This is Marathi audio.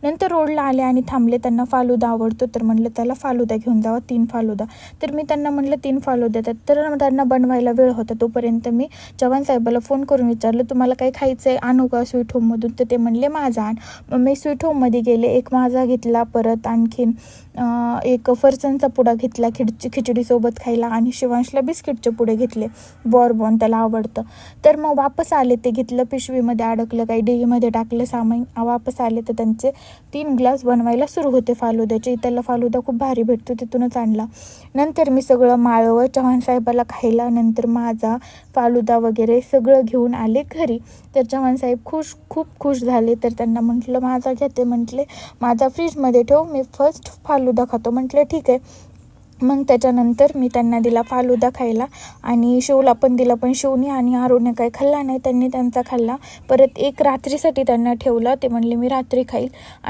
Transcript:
नंतर रोडला आले आणि थांबले. त्यांना फालुदा आवडतो तर म्हणलं त्याला फालुदा घेऊन जावा, 3 फालुदा. तर मी त्यांना म्हणलं 3 फालुदा देतात. तर त्यांना बनवायला वेळ होता. तोपर्यंत मी जवान साहेबाला फोन करून विचारलं, तुम्हाला काही खायचं आहे आणू का स्वीट होममधून? तर ते म्हणले माझा आण. मग मी स्वीट होममध्ये गेले. एक माझा घेतला, परत आणखीन एक फरसाणचा पुडा घेतला खिचडीसोबत खायला, आणि शिवांशला बिस्किटचे पुडे घेतले, बॉर्बॉन त्याला आवडतं. तर मग वापस आले, ते घेतलं पिशवीमध्ये अडकलं, काही डेगीमध्ये टाकलं सामान. वापस आले तर त्यांचे 3 ग्लास बनवायला सुरू होते फालुद्याचे. त्याला फालुदा खूप भारी भेटतो, तिथूनच आणला. नंतर मी सगळं माळवं चव्हाण साहेबाला खायला, नंतर माझा फालुदा वगैरे सगळं घेऊन आले घरी. तर चव्हाण साहेब खूप खुश झाले. तर त्यांना म्हटलं माझा घेते, म्हटले माझा फ्रीजमध्ये ठेव, मी फर्स्ट फालुदा खातो. म्हटलं ठीक आहे. मग त्याच्यानंतर मी त्यांना दिला फालुदा खायला, आणि शिवला पण दिला, पण शिवने आणि आरूने काही खाल्ला नाही, त्यांनी त्यांचा खाल्ला. परत एक रात्रीसाठी त्यांना ठेवला, ते म्हणले मी रात्री खाईल.